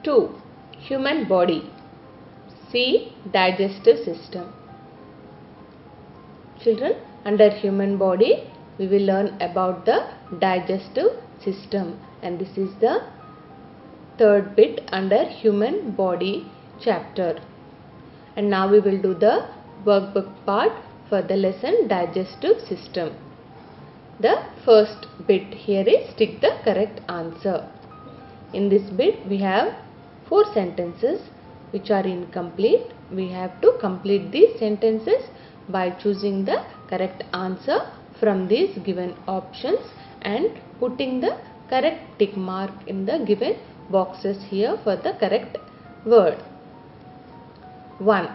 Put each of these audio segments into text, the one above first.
2. Human body. C. Digestive system. Children, under human body, we will learn about the digestive system, and this is the third bit under human body chapter. And now we will do the workbook part for the lesson digestive system. The first bit here is tick the correct answer. In this bit we have 4 sentences which are incomplete. We have to complete these sentences by choosing the correct answer from these given options and putting the correct tick mark in the given boxes here for the correct word. 1.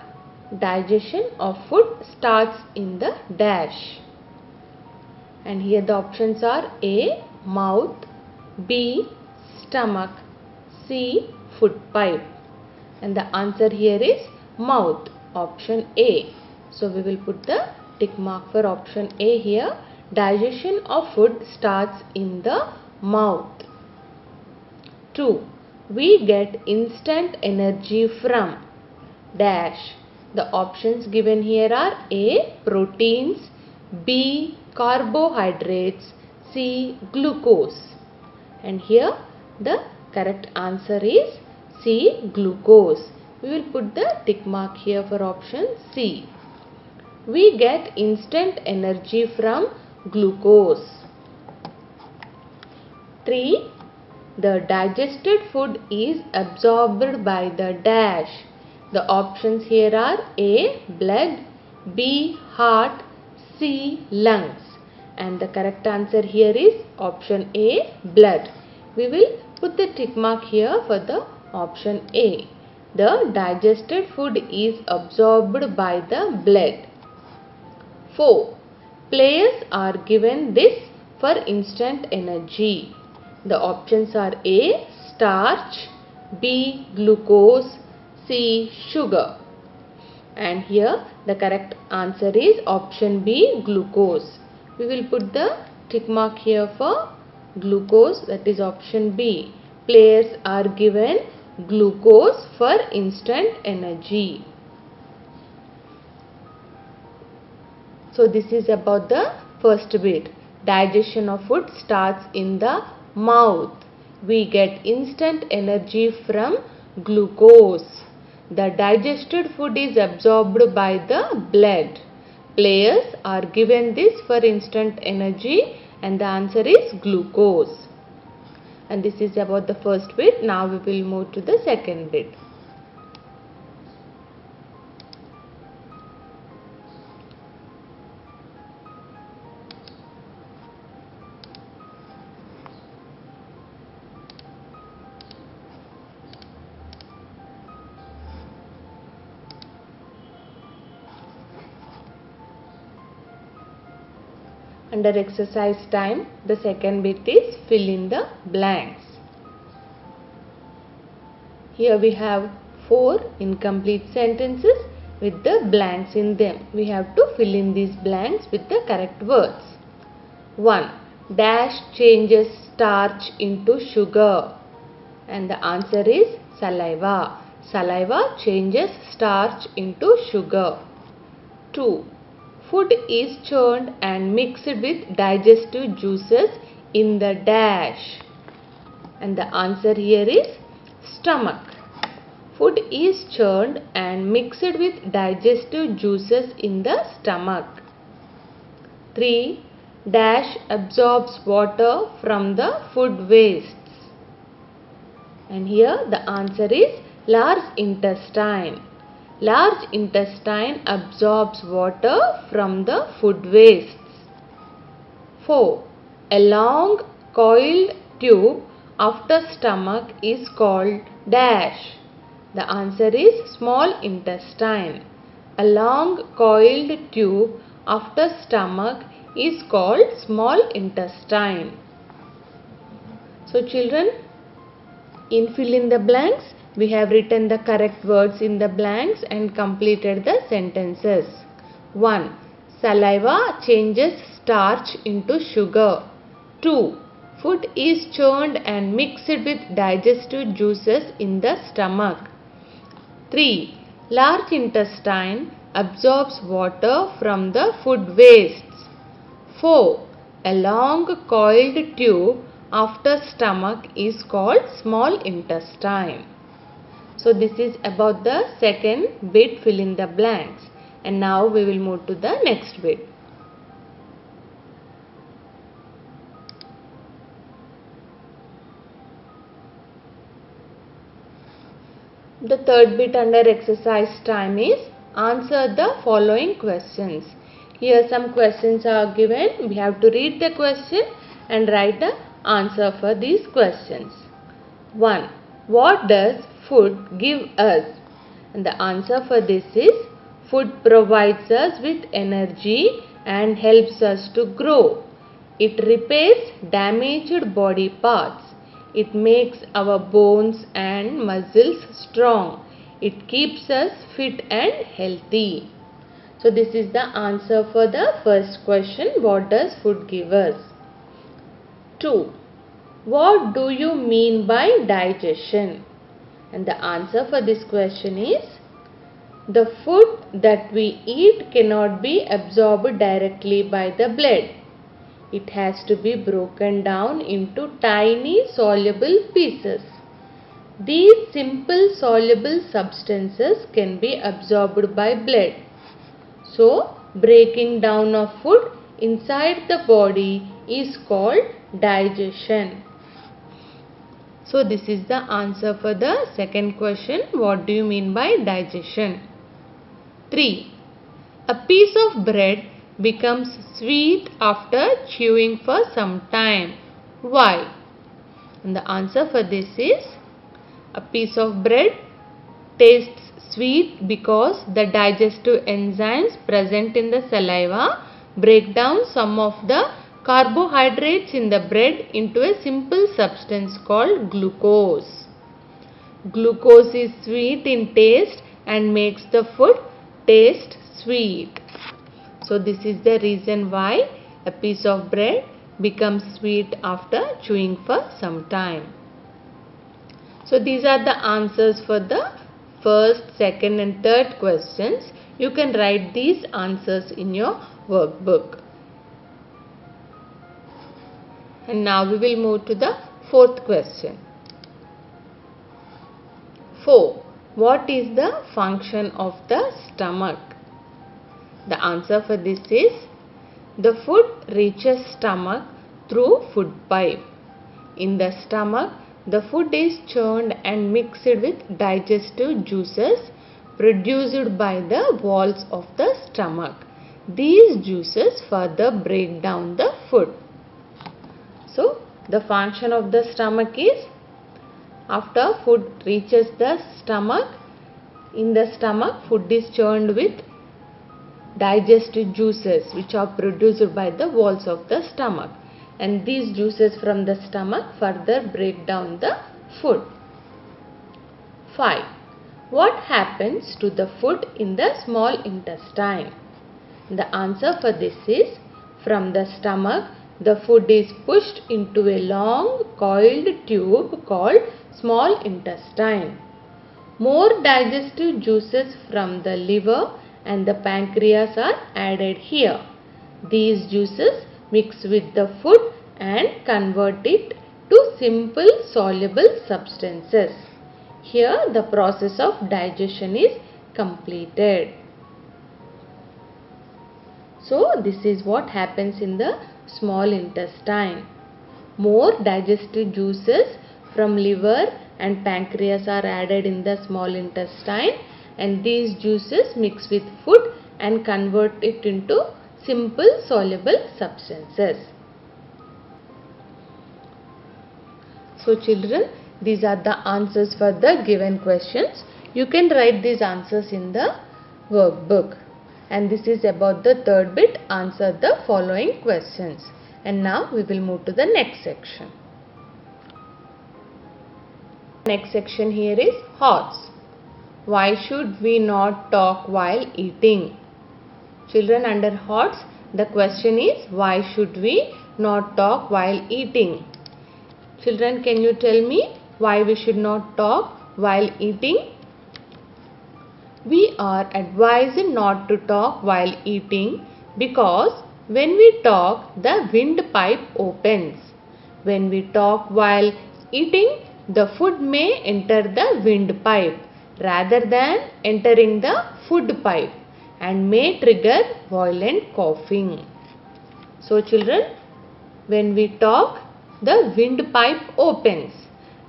Digestion of food starts in the dash. And here the options are A. Mouth, B. Stomach, C. Food pipe. And the answer here is mouth, option A. So we will put the tick mark for option A here. Digestion of food starts in the mouth. 2. We get instant energy from dash. The options given here are A. Proteins, B. Carbohydrates, C. Glucose. And here the correct answer is C. Glucose. We will put the tick mark here for option C. We get instant energy from glucose. 3. The digested food is absorbed by the dash. The options here are A. Blood, B. Heart, C. Lungs. And the correct answer here is option A. Blood. We will put the tick mark here for the option A. The digested food is absorbed by the blood. 4. Players are given this for instant energy. The options are A. Starch, B. Glucose, C. Sugar. And here the correct answer is option B. Glucose. We will put the tick mark here for glucose, that is option B. Players are given glucose for instant energy. So this is about the first bit. Digestion of food starts in the mouth. We get instant energy from glucose. The digested food is absorbed by the blood. Players are given this for instant energy and the answer is glucose. And this is about the first bit. Now we will move to the second bit. Under exercise time, the second bit is fill in the blanks. Here we have 4 incomplete sentences with the blanks in them. We have to fill in these blanks with the correct words. 1. Dash changes starch into sugar. And the answer is saliva. Saliva changes starch into sugar. 2. Food is churned and mixed with digestive juices in the dash. And the answer here is stomach. Food is churned and mixed with digestive juices in the stomach. 3. Dash absorbs water from the food wastes. And here the answer is large intestine. Large intestine absorbs water from the food wastes. 4. A long coiled tube after stomach is called dash. The answer is small intestine. A long coiled tube after stomach is called small intestine. So children, in fill in the blanks, we have written the correct words in the blanks and completed the sentences. 1. Saliva changes starch into sugar. 2. Food is churned and mixed with digestive juices in the stomach. 3. Large intestine absorbs water from the food wastes. 4. A long coiled tube after stomach is called small intestine. So this is about the second bit, fill in the blanks. And now we will move to the next bit. The third bit under exercise time is answer the following questions. Here some questions are given. We have to read the question and write the answer for these questions. 1. What does food give us? And the answer for this is food provides us with energy and helps us to grow. It repairs damaged body parts. It makes our bones and muscles strong. It keeps us fit and healthy. So this is the answer for the first question. What does food give us? 2. What do you mean by digestion? And the answer for this question is the food that we eat cannot be absorbed directly by the blood. It has to be broken down into tiny soluble pieces. These simple soluble substances can be absorbed by blood. So, breaking down of food inside the body is called digestion. So, this is the answer for the second question. What do you mean by digestion? 3. A piece of bread becomes sweet after chewing for some time. Why? And the answer for this is a piece of bread tastes sweet because the digestive enzymes present in the saliva break down some of the carbohydrates in the bread into a simple substance called glucose. Glucose is sweet in taste and makes the food taste sweet. So this is the reason why a piece of bread becomes sweet after chewing for some time. So these are the answers for the first, second and third questions. You can write these answers in your workbook. And now we will move to the fourth question. 4. What is the function of the stomach? The answer for this is the food reaches stomach through food pipe. In the stomach, the food is churned and mixed with digestive juices produced by the walls of the stomach. These juices further break down the food. So, the function of the stomach is after food reaches the stomach, in the stomach food is churned with digestive juices which are produced by the walls of the stomach. And these juices from the stomach further break down the food. 5. What happens to the food in the small intestine? The answer for this is from the stomach the food is pushed into a long coiled tube called small intestine. More digestive juices from the liver and the pancreas are added here. These juices mix with the food and convert it to simple soluble substances. Here the process of digestion is completed. So this is what happens in the small intestine. More digestive juices from liver and pancreas are added in the small intestine, and these juices mix with food and convert it into simple soluble substances. So children, these are the answers for the given questions. You can write these answers in the workbook. And this is about the third bit, answer the following questions. And now we will move to the next section. Next section here is HOTS. Why should we not talk while eating? Children, under HOTS, the question is why should we not talk while eating? Children, can you tell me why we should not talk while eating? We are advised not to talk while eating because when we talk, the windpipe opens. When we talk while eating, the food may enter the windpipe rather than entering the food pipe and may trigger violent coughing. So children, when we talk, the windpipe opens,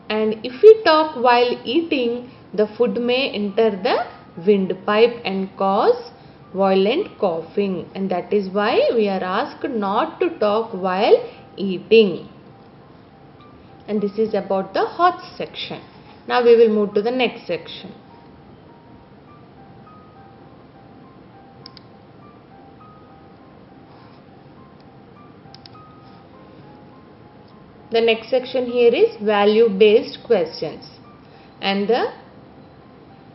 and if we talk while eating, the food may enter the windpipe and cause violent coughing, and that is why we are asked not to talk while eating. And this is about the hot section. Now we will move to the next section. The next section here is value based questions, and the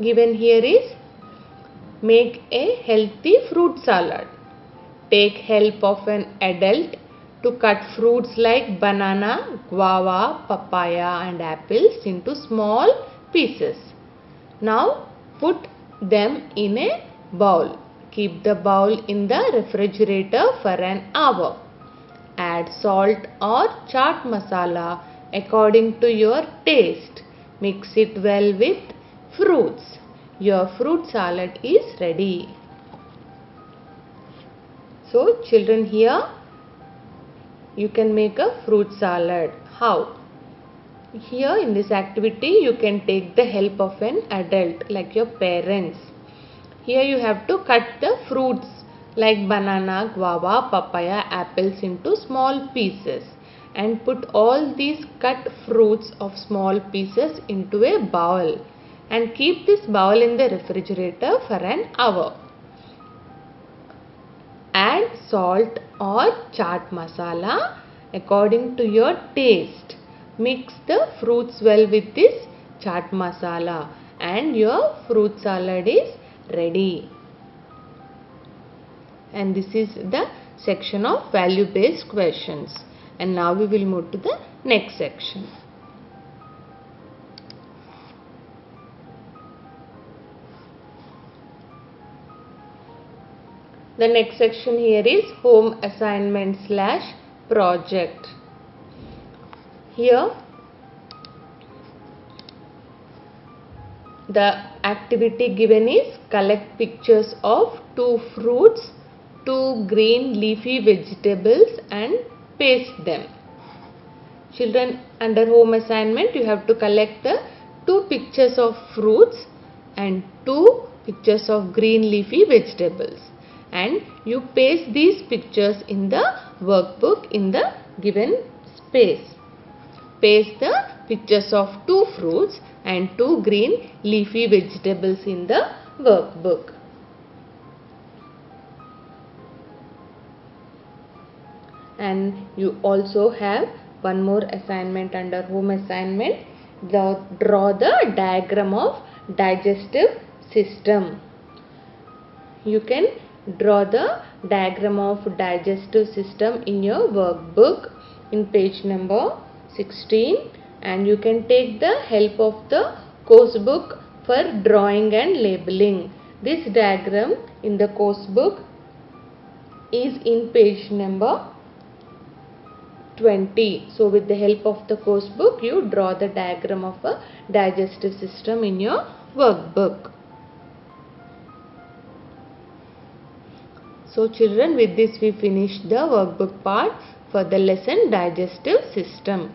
given here is make a healthy fruit salad. Take help of an adult to cut fruits like banana, guava, papaya and apples into small pieces. Now put them in a bowl. Keep the bowl in the refrigerator for an hour. Add salt or chaat masala according to your taste. Mix it well with fruits. Your fruit salad is ready. So children, here you can make a fruit salad. How? Here in this activity you can take the help of an adult like your parents. Here you have to cut the fruits like banana, guava, papaya, apples into small pieces and put all these cut fruits of small pieces into a bowl and keep this bowl in the refrigerator for an hour. Add salt or chaat masala according to your taste. Mix the fruits well with this chaat masala and your fruit salad is ready. And this is the section of value based questions. And now we will move to the next section. The next section here is home assignment / project. Here the activity given is collect pictures of 2 fruits, 2 green leafy vegetables and paste them. Children, under home assignment you have to collect the 2 pictures of fruits and 2 pictures of green leafy vegetables, and you paste these pictures in the workbook in the given space. Paste the pictures of 2 fruits and 2 green leafy vegetables in the workbook. And you also have one more assignment under home assignment. Draw the diagram of digestive system. You can draw the diagram of digestive system in your workbook in page number 16, and you can take the help of the course book for drawing and labeling. This diagram in the course book is in page number 20. So with the help of the course book you draw the diagram of a digestive system in your workbook. So children, with this we finish the workbook part for the lesson digestive system.